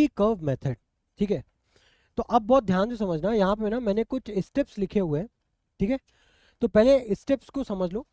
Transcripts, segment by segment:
Curve method. ठीक है, तो अब बहुत ध्यान से समझना, यहाँ पे ना मैंने कुछ स्टेप्स लिखे हुए हैं। ठीक है, तो पहले स्टेप्स को समझ लो,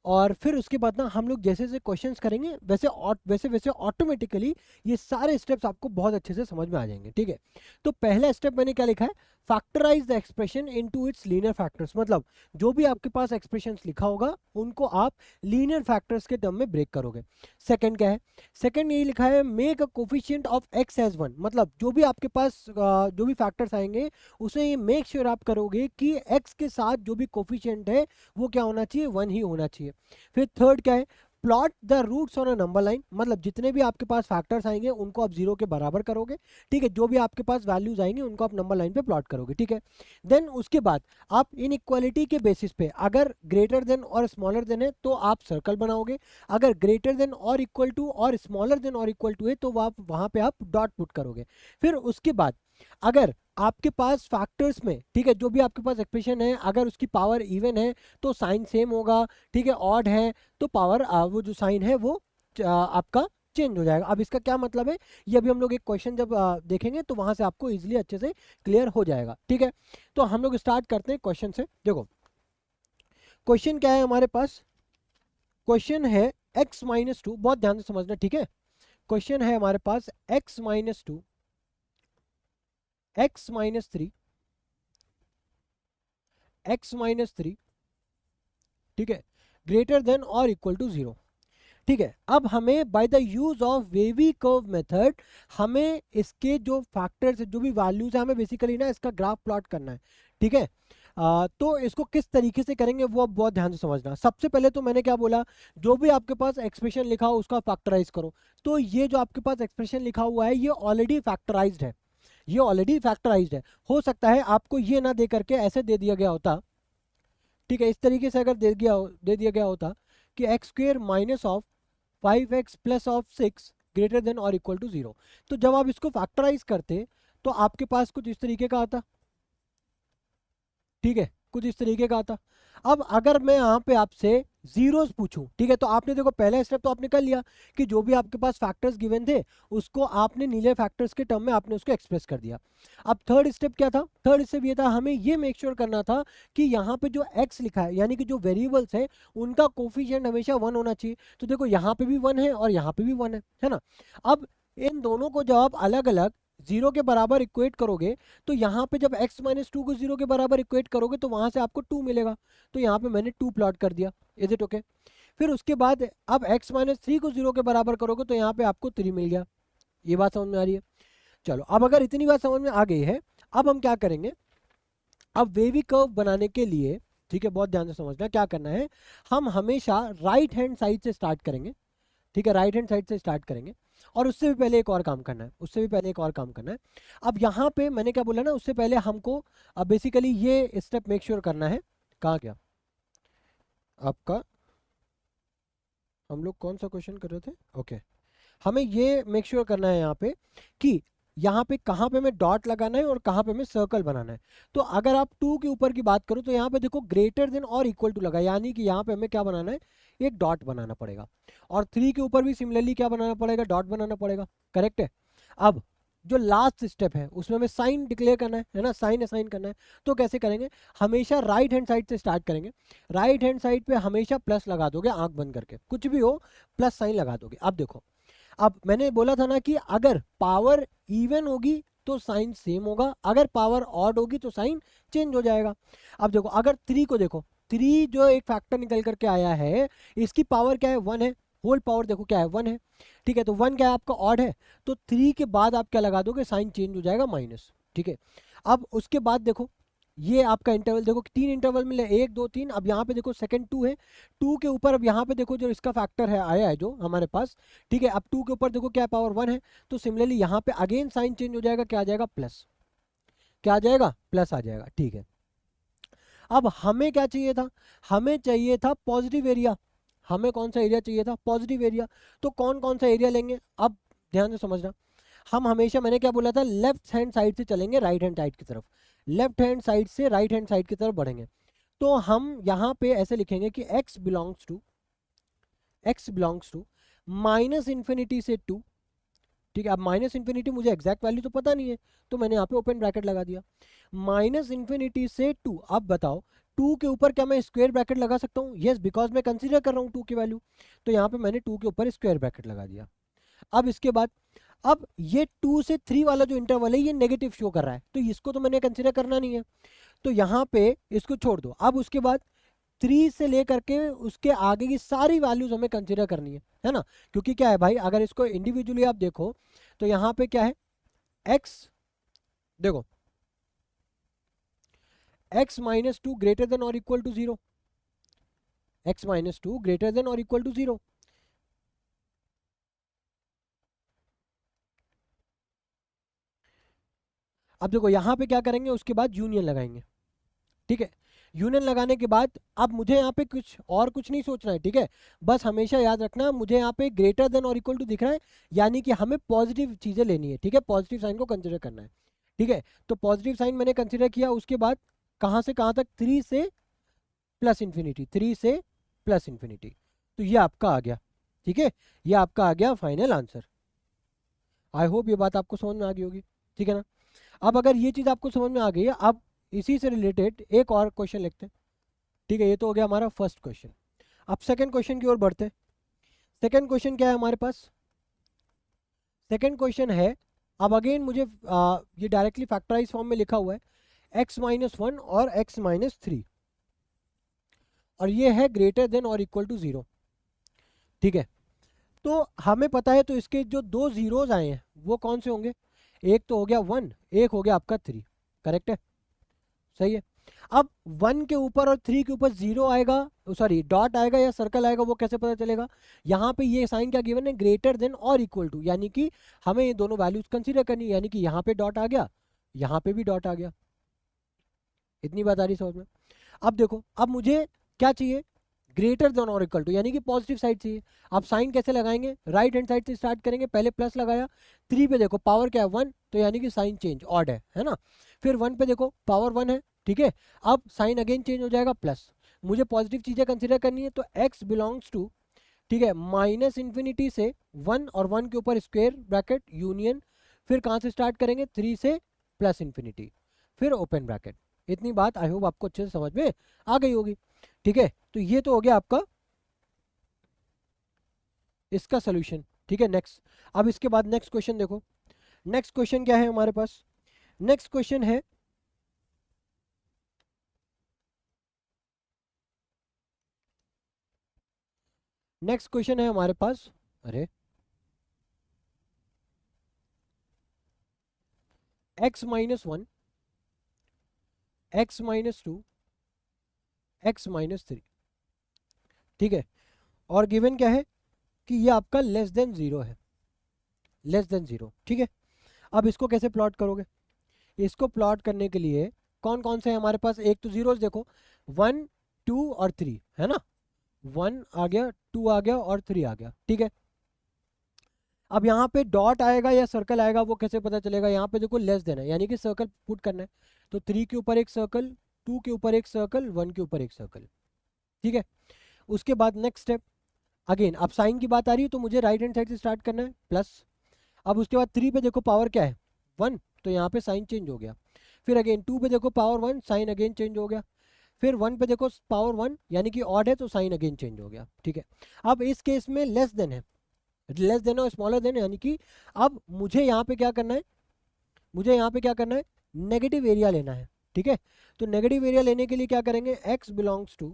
और फिर उसके बाद ना हम लोग जैसे जैसे क्वेश्चंस करेंगे वैसे वैसे ऑटोमेटिकली ये सारे स्टेप्स आपको बहुत अच्छे से समझ में आ जाएंगे। ठीक है, तो पहला स्टेप मैंने क्या लिखा है, factorise the expression into its linear factors. मतलब जो भी आपके पास एक्सप्रेशंस लिखा होगा उनको आप लीनियर फैक्टर्स के टर्म में ब्रेक करोगे। सेकंड क्या है, सेकंड ये लिखा है make a coefficient of X as one. मतलब जो भी आपके पास जो भी फैक्टर्स आएंगे उसे ये मेक श्योर आप करोगे कि एक्स के साथ जो भी कोफिशिएंट है वो क्या होना चाहिए, वन ही होना चाहिए। फिर थर्ड क्या है, plot the roots on a number line. मतलब जितने भी आपके पास फैक्टर्स आएंगे उनको आप जीरो के बराबर करोगे। ठीक है, जो भी आपके पास वैल्यूज आएंगे उनको आप नंबर लाइन पे प्लॉट करोगे। ठीक है, देन उसके बाद आप इनइक्वालिटी के बेसिस पे अगर ग्रेटर देन और स्मॉलर देन है तो आप सर्कल बनाओगे, अगर ग्रेटर देन और इक्वल टू और स्मॉलर देन और इक्वल टू है तो आप वहां पे आप डॉट पुट करोगे। फिर उसके बाद अगर आपके पास फैक्टर्स में, ठीक है, जो भी आपके पास एक्सप्रेशन है अगर उसकी पावर इवन है तो साइन सेम होगा। ठीक है, ऑड है तो पावर वो जो साइन है वो आपका चेंज हो जाएगा। अब इसका क्या मतलब है, ये अभी हम लोग एक क्वेश्चन जब देखेंगे तो वहां से आपको इजीली अच्छे से क्लियर हो जाएगा। ठीक है, तो हम लोग स्टार्ट करते हैं क्वेश्चन से। देखो क्वेश्चन क्या है हमारे पास, क्वेश्चन है x-2, बहुत ध्यान से समझना। ठीक है, क्वेश्चन है हमारे पास x-2 x-3 x-3, ठीक है, ग्रेटर देन और इक्वल टू 0। ठीक है, अब हमें by the use of wavy curve method हमें इसके जो फैक्टर्स जो भी वैल्यूज है हमें बेसिकली ना इसका ग्राफ प्लॉट करना है। ठीक है, तो इसको किस तरीके से करेंगे वो अब बहुत ध्यान से समझना। सबसे पहले तो मैंने क्या बोला, जो भी आपके पास एक्सप्रेशन लिखा हो उसका फैक्टराइज करो। तो ये जो आपके पास एक्सप्रेशन लिखा हुआ है ये ऑलरेडी फैक्टराइज्ड है, ये ऑलरेडी फैक्टराइज्ड है। हो सकता है आपको ये ना दे करके ऐसे दे दिया गया होता, ठीक है, इस तरीके से अगर दे दिया गया होता कि x square minus of 5x plus of 6 greater than और इक्वल टू 0। तो जब आप इसको फैक्टराइज करते तो आपके पास कुछ इस तरीके का आता। ठीक है, कुछ इस तरीके का आता। अब अगर मैं यहाँ पे आपसे जीरोस पूछूं, ठीक है, तो आपने देखो पहला स्टेप तो आपने कर लिया कि जो भी आपके पास फैक्टर्स गिवन थे उसको आपने नीले फैक्टर्स के टर्म में आपने उसको एक्सप्रेस कर दिया। अब थर्ड स्टेप क्या था, थर्ड स्टेप ये था हमें ये मेक श्योर करना था कि यहाँ पे जो x लिखा है यानी कि जो वेरिएबल्स है उनका कोफिशिएंट हमेशा 1 होना चाहिए। तो देखो यहाँ पे भी 1 है और यहाँ पे भी 1 है ना। अब इन दोनों को जब आप अलग अलग जीरो के बराबर इक्वेट करोगे तो यहाँ पे जब x-2 को जीरो के बराबर इक्वेट करोगे तो वहां से आपको 2 मिलेगा। तो यहाँ पे मैंने 2 प्लॉट कर दिया। Is it okay? फिर उसके बाद अब x-3 को जीरो के बराबर करोगे तो यहाँ पे आपको 3 मिल गया। ये बात समझ में आ रही है? चलो, अब अगर इतनी बात समझ में आ गई है, अब हम क्या करेंगे, अब वेवी कर्व बनाने के लिए, ठीक है, बहुत ध्यान से समझना क्या करना है, हम हमेशा राइट हैंड साइड से स्टार्ट करेंगे। ठीक है, राइट हैंड साइड से स्टार्ट करेंगे और उससे भी पहले एक और काम करना है, उससे भी पहले एक और काम करना है। अब यहाँ पे मैंने क्या बोला ना, उससे पहले हमको अब बेसिकली ये स्टेप मेक श्योर करना है। कहाँ गया आपका, हम लोग कौन सा क्वेश्चन कर रहे थे? ओके, हमें ये मेक श्योर करना है यहाँ पे कि यहाँ पे कहाँ पे हमें डॉट लगाना है और कहाँ पे हमें सर्कल बनाना है। तो अगर आप 2 के ऊपर की बात करो तो यहाँ पे देखो ग्रेटर देन और इक्वल टू लगा, यानी कि यहाँ पे हमें क्या बनाना है, एक डॉट बनाना पड़ेगा। और 3 के ऊपर भी सिमिलरली क्या बनाना पड़ेगा, डॉट बनाना पड़ेगा। करेक्ट है? अब जो लास्ट स्टेप है उसमें हमें साइन डिक्लेयर करना है ना, साइन असाइन करना है। तो कैसे करेंगे, हमेशा राइट हैंड साइड से स्टार्ट करेंगे। राइट हैंड साइड पे हमेशा प्लस लगा दोगे, आंख बंद करके कुछ भी हो प्लस साइन लगा दोगे। अब देखो, अब मैंने बोला था ना कि अगर पावर इवन होगी तो साइन सेम होगा, अगर पावर ऑड होगी तो साइन चेंज हो जाएगा। अब देखो अगर 3 को देखो, 3 जो एक फैक्टर निकल करके आया है इसकी पावर क्या है, 1 है। होल पावर देखो क्या है, 1 है। ठीक है, तो 1 क्या है आपका, ऑड है। तो 3 के बाद आप क्या लगा दोगे, साइन चेंज हो जाएगा माइनस। ठीक है, अब उसके बाद देखो ये आपका इंटरवल देखो, 3 इंटरवल मिले, 1 2 3। अब यहाँ पे देखो सेकंड 2 है, 2 के ऊपर अब यहाँ पे देखो जो इसका फैक्टर है आया है जो हमारे पास। ठीक है, अब 2 के ऊपर देखो क्या पावर 1 है। तो सिमिलरली यहाँ पे अगेन साइन चेंज हो जाएगा, क्या आ जाएगा, प्लस। क्या आ जाएगा, प्लस आ जाएगा। ठीक है, अब हमें क्या चाहिए था, हमें चाहिए था पॉजिटिव एरिया। हमें कौन सा एरिया चाहिए था, पॉजिटिव एरिया। तो कौन कौन सा एरिया लेंगे, अब ध्यान से समझना। हम हमेशा, मैंने क्या बोला था, लेफ्ट हैंड साइड से चलेंगे राइट हैंड साइड की तरफ, लेफ्ट हैंड साइड से राइट हैंड साइड की तरफ बढ़ेंगे। तो हम यहाँ पे ऐसे लिखेंगे कि x belongs to minus infinity से 2 ठीक है। अब माइनस इन्फिनिटी मुझे एग्जैक्ट वैल्यू तो पता नहीं है, तो मैंने यहाँ पे ओपन ब्रैकेट लगा दिया। माइनस इन्फिनिटी से 2, अब बताओ 2 के ऊपर क्या मैं स्क्वायर ब्रैकेट लगा सकता हूँ? यस, बिकॉज मैं कंसीडर कर रहा हूँ 2 की वैल्यू, तो यहाँ पे मैंने 2 के ऊपर स्क्वायर ब्रैकेट लगा दिया। अब इसके बाद अब ये 2 से 3 वाला जो इंटरवल है ये नेगेटिव शो कर रहा है, तो इसको तो मैंने कंसीडर करना नहीं है, तो यहाँ पे इसको छोड़ दो। अब उसके बाद 3 से लेकर के उसके आगे की सारी वैल्यूज हमें कंसीडर करनी है ना, क्योंकि क्या है भाई, अगर इसको इंडिविजुअली आप देखो तो यहाँ पे क्या है, x, देखो x माइनस 2 ग्रेटर देन और equal to 0, x minus 2 greater than और इक्वल टू 0। अब देखो यहाँ पे क्या करेंगे, उसके बाद यूनियन लगाएंगे, ठीक है। यूनियन लगाने के बाद अब मुझे यहाँ पे कुछ नहीं सोचना है, ठीक है। बस हमेशा याद रखना मुझे यहाँ पे ग्रेटर देन और इक्वल टू दिख रहा है, यानी कि हमें पॉजिटिव चीजें लेनी है, ठीक है, पॉजिटिव साइन को कंसिडर करना है, ठीक है। तो पॉजिटिव साइन मैंने कंसिडर किया, उसके बाद कहाँ से कहाँ तक, 3 से प्लस इन्फिनिटी, 3 से प्लस इन्फिनिटी, तो ये आपका आ गया, ठीक है, ये आपका आ गया फाइनल आंसर। आई होप ये बात आपको समझ में आ गई होगी, ठीक है ना। अब अगर ये चीज़ आपको समझ में आ गई है, अब इसी से रिलेटेड एक और क्वेश्चन लिखते हैं, ठीक है। ये तो हो गया हमारा फर्स्ट क्वेश्चन। अब सेकंड क्वेश्चन की ओर बढ़ते हैं। सेकंड क्वेश्चन क्या है हमारे पास? सेकंड क्वेश्चन है, अब अगेन मुझे ये डायरेक्टली फैक्टराइज फॉर्म में लिखा हुआ है, x माइनस 1 और x माइनस 3, और ये है ग्रेटर देन और इक्वल टू 0, ठीक है। तो हमें पता है, तो इसके जो दो जीरोज आए हैं वो कौन से होंगे? एक तो हो गया 1, एक हो गया आपका 3, करेक्ट है, सही है। अब 1 के ऊपर और 3 के ऊपर जीरो आएगा, सॉरी डॉट आएगा या सर्कल आएगा, वो कैसे पता चलेगा? यहाँ पे ये साइन क्या गिवन है, ग्रेटर देन और इक्वल टू, यानी कि हमें ये दोनों वैल्यूज कंसीडर करनी है, यानी कि यहाँ पे डॉट आ गया, यहाँ पे भी डॉट आ गया। इतनी बात आ रही समझ में? अब देखो, अब मुझे क्या चाहिए, ग्रेटर देन और इक्वल टू, यानी कि पॉजिटिव साइड चाहिए। अब साइन कैसे लगाएंगे, राइट हैंड साइड से स्टार्ट करेंगे, पहले प्लस लगाया, 3 पे देखो पावर क्या है 1, तो यानी कि साइन चेंज ऑड है ना। फिर 1 पे देखो पावर 1 है, ठीक है। अब साइन अगेन चेंज हो जाएगा प्लस, मुझे पॉजिटिव चीजें कंसिडर करनी है, तो x बिलोंग्स टू, ठीक है, माइनस इन्फिनिटी से 1 और 1 के ऊपर स्क्वायर ब्रैकेट यूनियन, फिर कहाँ से स्टार्ट करेंगे, 3 से प्लस इन्फिनिटी, फिर ओपन ब्रैकेट। इतनी बात आई होप आपको अच्छे से समझ में आ गई होगी, ठीक है। तो ये तो हो गया आपका इसका सोल्यूशन, ठीक है। नेक्स्ट, अब इसके बाद नेक्स्ट क्वेश्चन देखो, नेक्स्ट क्वेश्चन क्या है हमारे पास? नेक्स्ट क्वेश्चन है, नेक्स्ट क्वेश्चन है हमारे पास, अरे x minus 1, x minus 2, x minus 3, ठीक है। और गिवन क्या है कि ये आपका लेस देन 0 है, लेस देन 0, ठीक है। अब इसको कैसे प्लॉट करोगे? इसको प्लॉट करने के लिए कौन कौन से है हमारे पास, एक तो जीरोस देखो, 1 2 और 3 है ना, 1 आ गया, 2 आ गया और 3 आ गया, ठीक है। अब यहाँ पे डॉट आएगा या सर्कल आएगा वो कैसे पता चलेगा? यहाँ पे देखो लेस देन है, यानी कि सर्कल पुट करना है, तो 3 के ऊपर एक सर्कल, 2 के ऊपर एक सर्कल, 1 के ऊपर एक सर्कल, ठीक है। उसके बाद नेक्स्ट स्टेप, अगेन अब साइन की बात आ रही है तो मुझे राइट हैंड साइड से स्टार्ट करना है, प्लस। अब उसके बाद 3 पे देखो पावर क्या है 1, तो यहाँ पे साइन चेंज हो गया। फिर अगेन 2 पे देखो पावर 1, साइन अगेन चेंज हो गया। फिर 1 पे देखो पावर 1, यानी कि ऑड है तो साइन अगेन चेंज हो गया, ठीक है। अब इस केस में लेस देन है, लेस देन और स्मॉलर देन, यानी कि अब मुझे यहाँ पे क्या करना है, मुझे यहाँ पे क्या करना है, नेगेटिव एरिया लेना है, ठीक है। तो नेगेटिव एरिया लेने के लिए क्या करेंगे, x बिलोंग्स टू,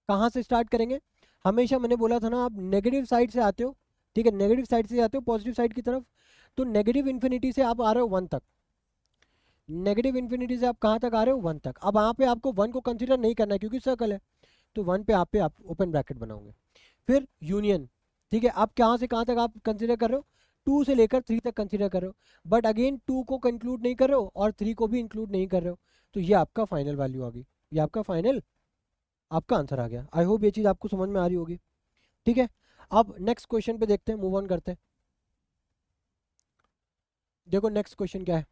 कहाँ से स्टार्ट करेंगे? हमेशा मैंने बोला था ना, आप नेगेटिव साइड से आते हो, ठीक है, नेगेटिव साइड से आते हो पॉजिटिव साइड की तरफ, तो नेगेटिव इन्फिनिटी से आप आ रहे हो 1 तक, नेगेटिव इन्फिनिटी से आप कहाँ तक आ रहे हो 1 तक। अब यहाँ पे आपको 1 को कंसीडर नहीं करना है क्योंकि सर्कल है, तो 1 पे आप ओपन ब्रैकेट बनाओगे, फिर यूनियन, ठीक है। आप कहाँ से कहाँ तक आप कंसीडर कर रहे हो, 2 से लेकर 3 तक कंसीडर कर रहे हो, बट अगेन 2 को कंक्लूड नहीं कर रहे हो और 3 को भी इंक्लूड नहीं कर रहे हो, तो ये आपका फाइनल वैल्यू आ गई, ये आपका फाइनल, आपका आंसर आ गया। आई होप ये चीज़ आपको समझ में आ रही होगी, ठीक है। अब नेक्स्ट क्वेश्चन पे देखते हैं, मूव ऑन करते हैं। देखो नेक्स्ट क्वेश्चन क्या है,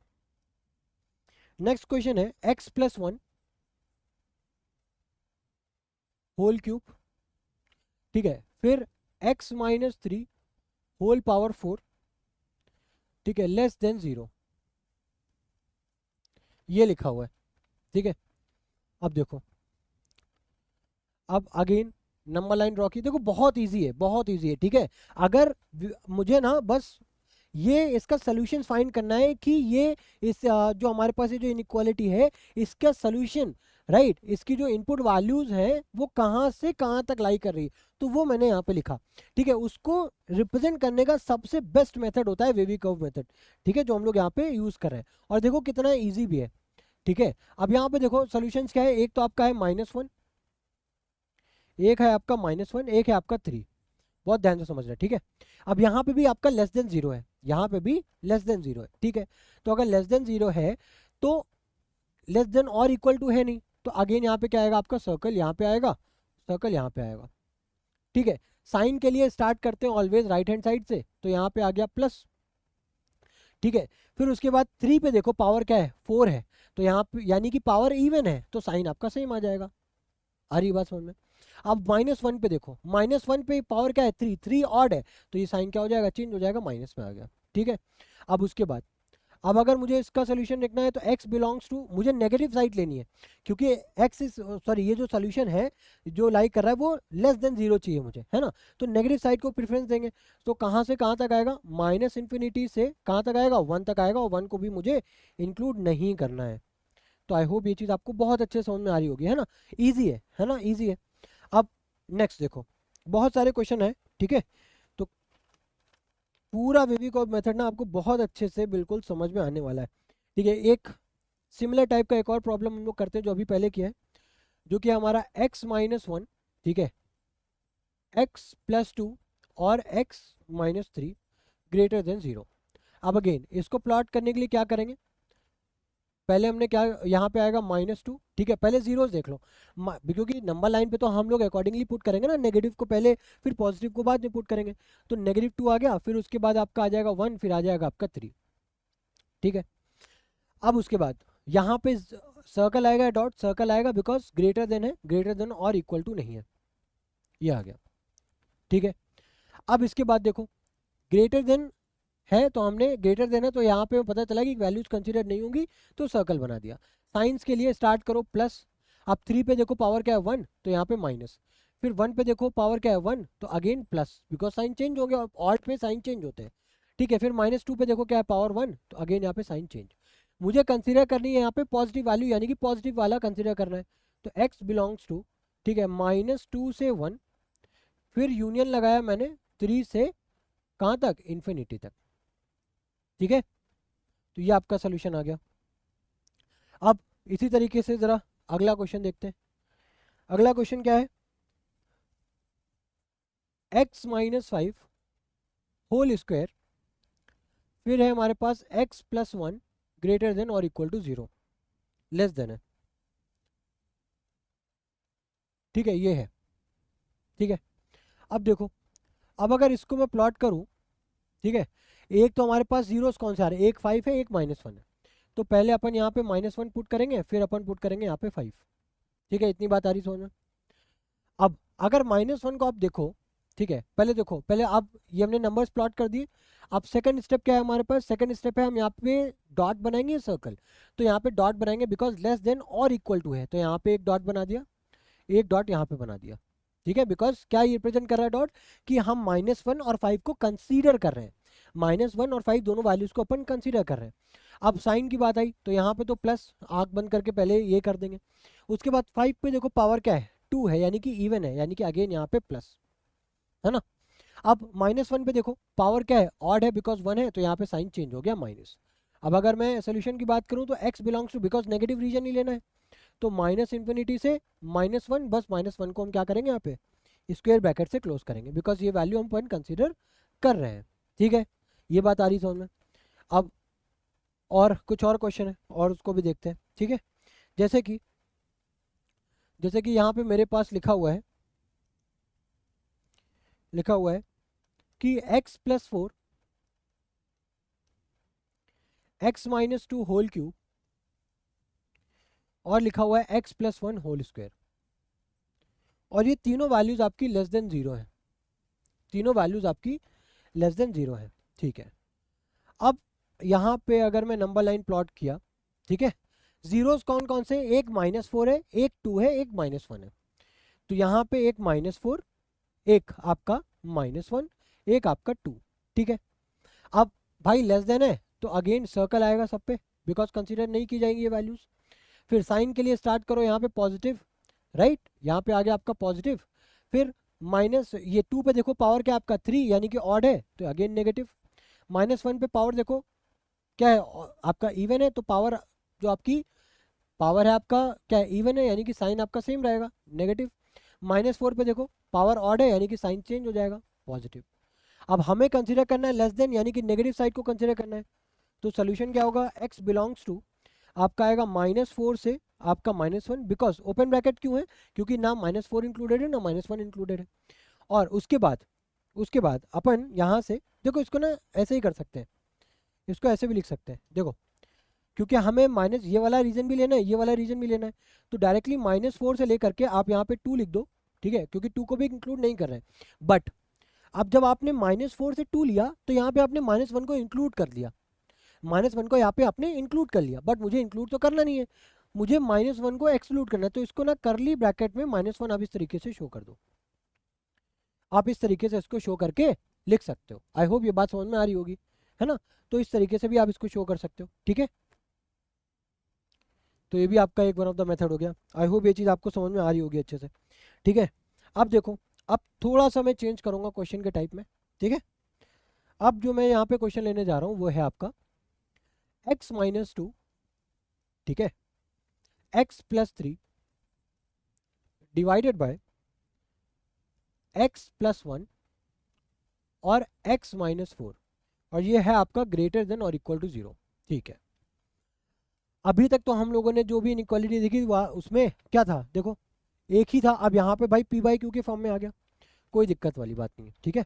नेक्स्ट क्वेश्चन है x प्लस 1 होल क्यूब, ठीक है, फिर x माइनस 3 होल पावर 4, ठीक है, लेस देन 0, ये लिखा हुआ है। ठीक है, अब देखो, अब अगेन नंबर लाइन ड्रॉ की, देखो बहुत इजी है, बहुत इजी है। ठीक है, अगर मुझे ना बस ये इसका सोल्यूशन फाइंड करना है कि ये इस जो हमारे पास ये जो इनइक्वालिटी है इसका सोल्यूशन, राइट, इसकी जो इनपुट वैल्यूज है वो कहाँ से कहाँ तक लाई कर रही है, तो वो मैंने यहाँ पे लिखा। ठीक है, उसको रिप्रेजेंट करने का सबसे बेस्ट मेथड होता है वेवी कर्व मेथड। ठीक है, जो हम लोग यहाँ पे यूज कर रहे हैं, और देखो कितना ईजी भी है। ठीक है, अब यहाँ पे देखो सोल्यूशन क्या है, एक तो आपका है -1, एक है आपका -1, एक है आपका 3। बहुत ध्यान से समझना, ठीक है। अब यहाँ पे भी आपका लेस देन 0 है, यहाँ पे भी लेस देन 0 है। ठीक है, तो अगर लेस देन 0 है तो लेस देन और इक्वल टू है नहीं, तो अगेन यहाँ पे क्या आएगा, आपका सर्कल यहाँ पे आएगा, सर्कल यहाँ पे आएगा। ठीक है, साइन के लिए स्टार्ट करते हैं ऑलवेज राइट हैंड साइड से, तो यहाँ पे आ गया प्लस। ठीक है, फिर उसके बाद 3 पे देखो पावर क्या है, 4 है, तो यहाँ पे यानी कि पावर इवन है, तो साइन आपका सेम आ जाएगा। आ रही बात समझ में। अब -1 पे देखो, -1 पे पावर क्या है, 3, 3 ऑड है, तो ये साइन क्या हो जाएगा, चेंज हो जाएगा, माइनस में आ गया। ठीक है, अब उसके बाद अब अगर मुझे इसका सोल्यूशन देखना है तो x बिलोंग्स टू, मुझे नेगेटिव साइड लेनी है, क्योंकि x इज सॉरी, ये जो सोल्यूशन है जो लाइक कर रहा है वो लेस देन 0 चाहिए मुझे, है ना, तो नेगेटिव साइड को प्रेफरेंस देंगे। तो कहाँ से कहाँ तक आएगा, -∞ से कहाँ तक आएगा, 1 तक आएगा, और 1 को भी मुझे इंक्लूड नहीं करना है। तो आई होप ये चीज़ आपको बहुत अच्छे समझ में आ रही होगी, है ना, ईजी है ना, ईजी है। अब नेक्स्ट देखो, बहुत सारे क्वेश्चन है। ठीक है, तो पूरा वेविकॉर्ब मेथड ना आपको बहुत अच्छे से बिल्कुल समझ में आने वाला है। ठीक है, एक सिमिलर टाइप का एक और प्रॉब्लम हम लोग करते हैं जो अभी पहले किया है, जो कि हमारा x-1, ठीक है, x+2 और x-3 ग्रेटर देन 0। अब अगेन इसको प्लॉट करने के लिए क्या करेंगे, पहले हमने क्या, यहाँ पे आएगा -2। ठीक है, पहले जीरोस देख लो, क्योंकि नंबर लाइन पे तो हम लोग अकॉर्डिंगली पुट करेंगे ना, नेगेटिव को पहले फिर पॉजिटिव को बाद में पुट करेंगे। तो -2 आ गया, फिर उसके बाद आपका आ जाएगा 1, फिर आ जाएगा आपका 3। ठीक है, अब उसके बाद यहाँ पे सर्कल आएगा, डॉट सर्कल आएगा, बिकॉज ग्रेटर देन है, ग्रेटर देन और इक्वल टू नहीं है, ये आ गया। ठीक है, अब इसके बाद देखो ग्रेटर देन है, तो हमने ग्रेटर देन है, तो यहाँ पे पता चला कि वैल्यूज कंसीडर नहीं होंगी, तो सर्कल बना दिया। साइंस के लिए स्टार्ट करो प्लस, अब 3 पे देखो पावर क्या है 1, तो यहाँ पे माइनस, फिर 1 पे देखो पावर क्या है 1, तो again plus, because sign change हो गया, ऑड पे साइन चेंज होते हैं। ठीक है, फिर -2 पे देखो क्या है पावर 1, तो अगेन यहाँ पे साइन चेंज। मुझे कंसिडर करनी है यहाँ पे पॉजिटिव वैल्यू, यानी कि पॉजिटिव वाला कंसिडर करना है, तो x बिलोंग्स टू, ठीक है, -2 से 1, फिर यूनियन लगाया मैंने 3 से कहाँ तक, इन्फिनिटी तक। ठीक है, तो ये आपका सोल्यूशन आ गया। अब इसी तरीके से जरा अगला क्वेश्चन देखते हैं। अगला क्वेश्चन क्या है, x-5 होल स्क्वायर, फिर है हमारे पास x+1 ग्रेटर देन और इक्वल टू 0, लेस देन है। ठीक है, ये है। ठीक है, अब देखो, अब अगर इसको मैं प्लॉट करूं, ठीक है, एक तो हमारे पास जीरोस कौन से आ रहे हैं, एक 5 है, एक -1 है, तो पहले अपन यहाँ पे -1 पुट करेंगे, फिर अपन पुट करेंगे यहाँ पे 5। ठीक है, इतनी बात आ रही समझ में। अब अगर -1 को आप देखो, ठीक है, पहले देखो, पहले आप ये हमने नंबर्स प्लॉट कर दिए। अब सेकंड स्टेप क्या है हमारे पास, सेकंड स्टेप है हम यहाँ पे डॉट बनाएंगे सर्कल, तो यहाँ पे डॉट बनाएंगे बिकॉज लेस देन और इक्वल टू है, तो यहाँ पे एक डॉट बना दिया, एक डॉट यहाँ पे बना दिया। ठीक है, बिकॉज क्या ये रिप्रेजेंट कर रहा है डॉट, कि हम -1 और 5 को कंसीडर कर रहे हैं, -1 और 5 दोनों वैल्यूज को अपन कंसीडर कर रहे हैं। अब साइन की बात आई तो यहाँ पे तो प्लस, आंख बंद करके पहले ये कर देंगे। उसके बाद 5 पे देखो पावर क्या है, 2 है, यानी कि इवन है, यानी कि अगेन यहाँ पे प्लस, है ना। अब -1 पे देखो पावर क्या है, ऑड है, बिकॉज 1 है, तो यहाँ पे साइन चेंज हो गया, माइनस। अब अगर मैं सोल्यूशन की बात करूँ तो x belongs to, because negative reason ही लेना है, तो -∞ से -1, बस -1 को हम क्या करेंगे यहाँ पे स्क्वायर ब्रैकेट से क्लोज करेंगे, बिकॉज ये वैल्यू हम पॉइंट कंसीडर कर रहे हैं। ठीक है, ये बात आ रही समझ में। अब और कुछ और क्वेश्चन है और उसको भी देखते हैं। ठीक है, जैसे कि यहाँ पे मेरे पास लिखा हुआ है कि x+4 x-2 होल क्यूब, और लिखा हुआ है x+1 होल स्क्वायर, और ये तीनों वैल्यूज आपकी लेस देन 0 है, तीनों वैल्यूज आपकी लेस देन 0 है। ठीक है, अब यहाँ पे अगर मैं नंबर लाइन प्लॉट किया, ठीक है, जीरोस कौन कौन से, एक -4 है, एक 2 है, एक -1 है। तो यहाँ पे एक -4, एक आपका -1, एक आपका 2, ठीक है। अब भाई लेस देन है तो अगेन सर्कल आएगा सब पे, बिकॉज कंसीडर नहीं की जाएंगी ये वैल्यूज। फिर साइन के लिए स्टार्ट करो यहाँ पे पॉजिटिव, राइट, यहाँ पे आ गया आपका पॉजिटिव। फिर माइनस ये 2 पे देखो पावर क्या आपका 3 यानी कि ऑड है तो अगेन नेगेटिव। -1 पे पावर देखो क्या है आपका इवन है तो पावर जो आपकी पावर है आपका क्या है इवन है यानी कि साइन आपका सेम रहेगा नेगेटिव। -4 पे देखो पावर ऑड है यानी कि साइन चेंज हो जाएगा पॉजिटिव। अब हमें कंसीडर करना है लेस देन यानी कि नेगेटिव साइड को कंसीडर करना है। तो सोल्यूशन क्या होगा, x बिलोंग्स टू आपका आएगा -4 से आपका -1, बिकॉज ओपन ब्रैकेट क्यों है, क्योंकि ना -4 इंक्लूडेड है ना -1 इंक्लूडेड है। और उसके बाद अपन यहाँ से देखो इसको ना ऐसे ही कर सकते हैं, इसको ऐसे भी लिख सकते हैं देखो, क्योंकि हमें माइनस ये वाला रीजन भी लेना है, ये वाला रीजन भी लेना है। तो डायरेक्टली -4 से लेकर के आप यहाँ पे 2 लिख दो, ठीक है, क्योंकि 2 को भी इंक्लूड नहीं कर रहे हैं। बट अब जब आपने -4 से 2 लिया तो यहाँ पे आपने -1 को इंक्लूड कर लिया, -1 को यहाँ पे आपने इंक्लूड कर लिया, बट मुझे इंक्लूड तो करना नहीं है, मुझे -1 को एक्सक्लूड करना है। तो इसको ना करली ब्रैकेट में -1 आप इस तरीके से शो कर दो, आप इस तरीके से इसको शो करके लिख सकते हो। आई होप ये बात समझ में आ रही होगी, है ना। तो इस तरीके से भी आप इसको शो कर सकते हो, ठीक है। तो ये भी आपका एक वन ऑफ द मेथड हो गया। आई होप ये चीज़ आपको समझ में आ रही होगी अच्छे से, ठीक है। अब देखो, अब थोड़ा सा मैं चेंज करूँगा क्वेश्चन के टाइप में, ठीक है। अब जो मैं यहाँ पे क्वेश्चन लेने जा रहा हूँ वो है आपका x-2, ठीक है, x+3 डिवाइडेड बाय x+1 और x-4, और ये है आपका ग्रेटर देन और इक्वल टू 0, ठीक है। अभी तक तो हम लोगों ने जो भी इनइक्वालिटी देखी वह उसमें क्या था, देखो एक ही था। अब यहाँ पे भाई p/q के फॉर्म में आ गया, कोई दिक्कत वाली बात नहीं है, ठीक है।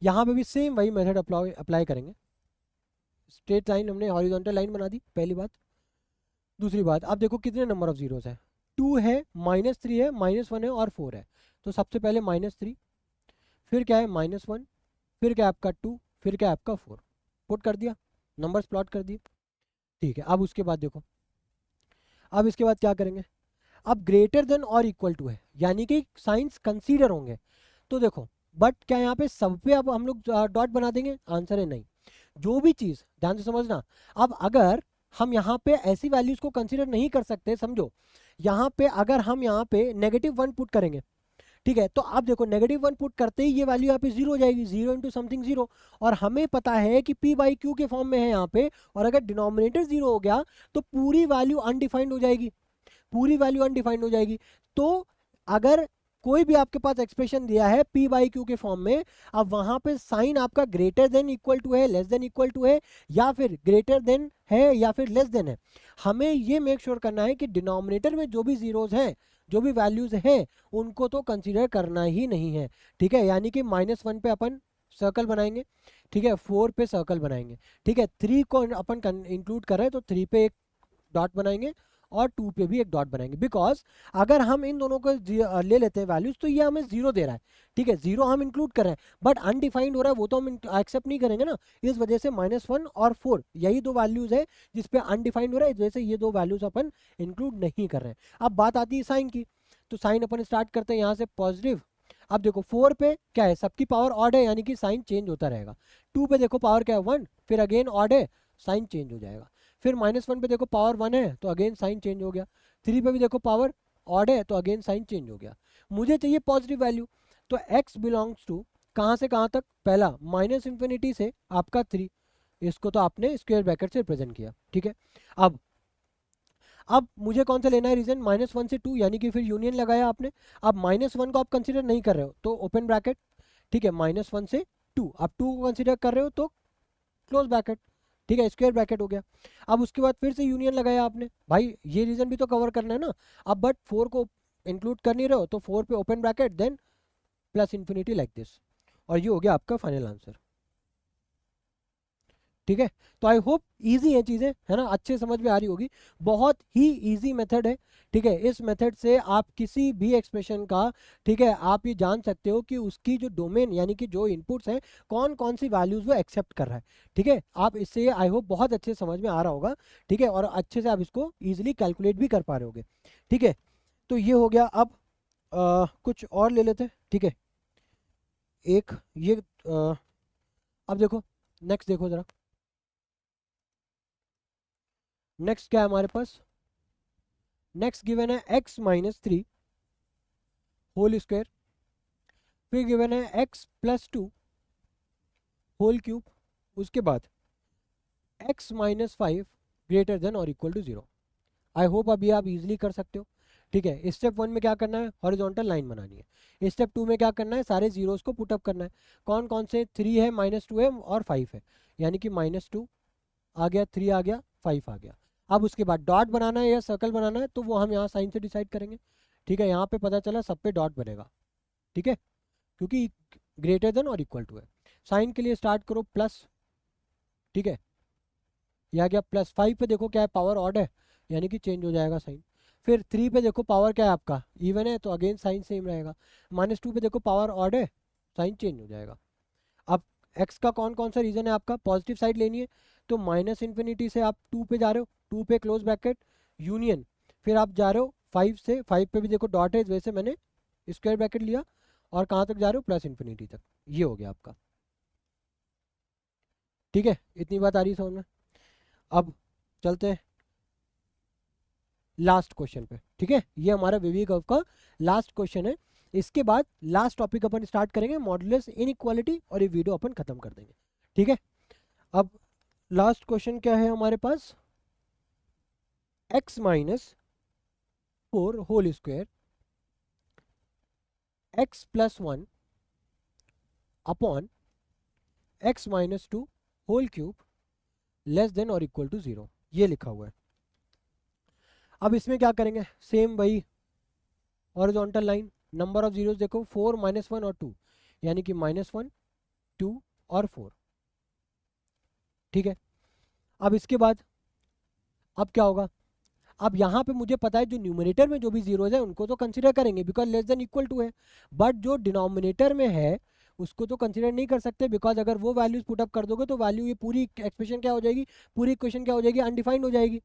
यहाँ पे भी सेम वही मेथड अप्लाई करेंगे। स्ट्रेट लाइन हमने हॉरिजॉन्टल लाइन बना दी, पहली बात। दूसरी बात, अब देखो कितने नंबर ऑफ जीरोस है, 2 है, -3 है, -1 है और 4 है। तो सबसे पहले -3, फिर क्या है -1, फिर क्या है आपका 2, फिर क्या है आपका 4। पुट कर दिया, नंबर्स प्लॉट कर दिए, ठीक है। अब उसके बाद देखो, अब इसके बाद क्या करेंगे, अब ग्रेटर देन और इक्वल टू है यानी कि साइंस कंसीडर होंगे। तो देखो बट क्या यहाँ पे सब पे अब हम लोग डॉट बना देंगे, आंसर है नहीं। जो भी चीज़ ध्यान से समझना, अब अगर हम यहाँ पे ऐसी वैल्यूज को कंसीडर नहीं कर सकते, समझो यहाँ पे अगर हम यहाँ पे -1 पुट करेंगे, ठीक है, तो आप देखो -1 पुट करते ही ये वैल्यू यहाँ पे 0 हो जाएगी, 0 इंटू समथिंग 0। और हमें पता है कि p/q के फॉर्म में है यहाँ पे, और अगर डिनोमिनेटर 0 हो गया तो पूरी वैल्यू अनडिफाइंड हो जाएगी, पूरी वैल्यू अनडिफाइंड हो जाएगी। तो अगर कोई भी आपके पास एक्सप्रेशन दिया है p/q के फॉर्म में, अब वहां पे साइन आपका ग्रेटर देन इक्वल टू है, लेस देन इक्वल टू है, या फिर ग्रेटर देन है या फिर लेस देन है, हमें ये मेक श्योर करना है कि डिनोमिनेटर में जो भी जीरोज हैं, जो भी वैल्यूज हैं, उनको तो कंसीडर करना ही नहीं है, ठीक है। यानी कि -1 पे अपन सर्कल बनाएंगे, ठीक है, 4 पे सर्कल बनाएंगे, ठीक है, 3 को अपन इंक्लूड कर रहे हैं तो 3 पे एक डॉट बनाएंगे और 2 पे भी एक डॉट बनाएंगे। बिकॉज अगर हम इन दोनों को ले लेते हैं वैल्यूज तो ये हमें 0 दे रहा है, ठीक है, 0 हम इंक्लूड कर रहे हैं, बट अनडिफाइंड हो रहा है वो तो हम एक्सेप्ट नहीं करेंगे ना। इस वजह से -1 और 4 यही दो वैल्यूज है जिसपे अनडिफाइंड हो रहा है, इस वजह से ये दो वैल्यूज अपन इंक्लूड नहीं कर रहे हैं। अब बात आती है साइन की, तो साइन अपन स्टार्ट करते हैं यहाँ से पॉजिटिव। अब देखो 4 पे क्या है, सबकी पावर ऑड है यानी कि साइन चेंज होता रहेगा। 2 पे देखो पावर क्या है 1, फिर अगेन ऑड है, साइन चेंज हो जाएगा। फिर -1 पे देखो पावर 1 है तो अगेन साइन चेंज हो गया। 3 पे भी देखो पावर ऑड है तो अगेन साइन चेंज हो गया। मुझे चाहिए पॉजिटिव वैल्यू, तो x बिलोंग्स टू कहाँ से कहाँ तक, पहला -∞ से आपका 3, इसको तो आपने स्क्वायर ब्रैकेट से रिप्रेजेंट किया, ठीक है। अब मुझे कौन सा लेना है रीजन, -1 से 2 यानी कि फिर यूनियन लगाया आपने। अब -1 को आप कंसिडर नहीं कर रहे हो तो ओपन ब्रैकेट, ठीक है, -1 से 2, अब 2 को कंसिडर कर रहे हो तो क्लोज ब्रैकेट, ठीक है, स्क्वायर ब्रैकेट हो गया। अब उसके बाद फिर से यूनियन लगाया आपने, भाई ये रीजन भी तो कवर करना है ना। अब बट 4 को इंक्लूड कर नहीं रहे हो तो 4 पे open bracket then +∞ like this, और ये हो गया आपका फाइनल आंसर। ठीक है, तो आई होप इजी है चीज़ें, है ना, अच्छे समझ में आ रही होगी। बहुत ही इजी मेथड है। ठीक है, इस मेथड से आप किसी भी एक्सप्रेशन का, ठीक है, आप ये जान सकते हो कि उसकी जो डोमेन यानी कि जो इनपुट्स हैं कौन कौन सी वैल्यूज़ वो एक्सेप्ट कर रहा है। ठीक है, आप इससे आई होप बहुत अच्छे समझ में आ रहा होगा। ठीक है, और अच्छे से आप इसको ईजिली कैलकुलेट भी कर पा रहे होगे। ठीक है, तो ये हो गया। अब कुछ और ले लेते हैं। ठीक है, एक ये अब देखो, नेक्स्ट देखो ज़रा, नेक्स्ट क्या है हमारे पास। नेक्स्ट गिवन है x-3 होल स्क्वायर, फिर गिवन है x+2 होल क्यूब, उसके बाद x-5 ग्रेटर देन और इक्वल टू 0। आई होप अभी आप इजीली कर सकते हो। ठीक है, स्टेप 1 में क्या करना है, हॉरिजॉन्टल लाइन बनानी है। स्टेप 2 में क्या करना है, सारे जीरोस को पुटअप करना है। कौन कौन से, 3 है, -2 है और 5 है, यानी कि -2 आ गया, 3 आ गया, 5 आ गया। अब उसके बाद डॉट बनाना है या सर्कल बनाना है, तो वो हम यहाँ साइन से डिसाइड करेंगे। ठीक है, यहाँ पे पता चला सब पे डॉट बनेगा। ठीक है, क्योंकि ग्रेटर देन और इक्वल टू है। साइन के लिए स्टार्ट करो प्लस। ठीक है, यह गया प्लस। 5 पे देखो क्या है, पावर ऑड है, यानी कि चेंज हो जाएगा साइन। फिर 3 पे देखो पावर क्या है आपका, इवन है, तो अगेन साइन सेम रहेगा। -2 पे देखो पावर ऑड है, साइन चेंज हो जाएगा। अब एक्स का कौन कौन सा रीजन है आपका, पॉजिटिव साइड लेनी है, तो -∞ से आप 2 पे जा रहे हो, 2 पे क्लोज ब्रैकेट यूनियन, फिर आप जा रहे हो 5 से, 5 पे भी देखो डॉट है, इस वजह से मैंने स्क्वायर ब्रैकेट लिया, और कहाँ तक जा रहे हो, +∞ तक। ये हो गया आपका। ठीक है, इतनी बात आ रही है समझ में। अब चलते हैं लास्ट क्वेश्चन पे। ठीक है, ये हमारा वेवी कर्व का लास्ट क्वेश्चन है। इसके बाद लास्ट टॉपिक अपन स्टार्ट करेंगे मॉडुलस इनइक्वालिटी, और ये वीडियो अपन खत्म कर देंगे। ठीक है, अब लास्ट क्वेश्चन क्या है हमारे पास, x-4 whole square x+1 upon x-2 whole cube less than और इक्वल टू 0, ये लिखा हुआ है। अब इसमें क्या करेंगे, सेम वही horizontal line, number of zeros देखो 4, -1 और 2, यानी कि -1, 2 और 4। ठीक है, अब इसके बाद अब क्या होगा, अब यहाँ पे मुझे पता है जो न्यूमरेटर में जो भी जीरोज है उनको तो कंसीडर करेंगे because less than equal to है, बट जो डिनोमिनेटर में है उसको तो कंसीडर नहीं कर सकते, बिकॉज अगर वो वैल्यूज पुटअप कर दोगे तो वैल्यू, ये पूरी एक्सप्रेशन क्या हो जाएगी, पूरी इक्वेशन क्या हो जाएगी, अनडिफाइंड हो जाएगी।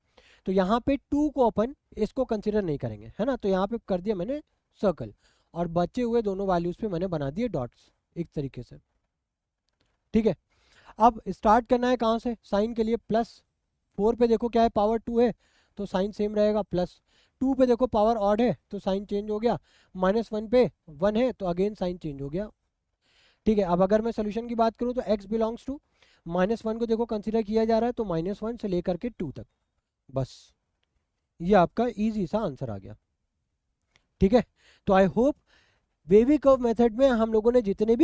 तो यहाँ पे 2 को अपन इसको कंसिडर नहीं करेंगे, है ना, तो यहाँ पे कर दिया मैंने सर्कल, और बचे हुए दोनों वैल्यूज पे मैंने बना दिए डॉट्स एक तरीके से। ठीक है, अब स्टार्ट करना है कहाँ से, साइन के लिए प्लस। 4 पे देखो क्या है, पावर 2 है, तो साइन सेम रहेगा, प्लस। 2 पे देखो पावर ऑड है, तो साइन चेंज हो गया। -1 पे 1 है, तो अगेन साइन चेंज हो गया। ठीक है, अब अगर मैं सोल्यूशन की बात करूँ तो x बिलोंग्स टू -1 को देखो कंसीडर किया जा रहा है, तो -1 से लेकर के 2 तक, बस ये आपका इजी सा आंसर आ गया। ठीक है, तो I hope wavy curve method में हम लोगों ने जितने भी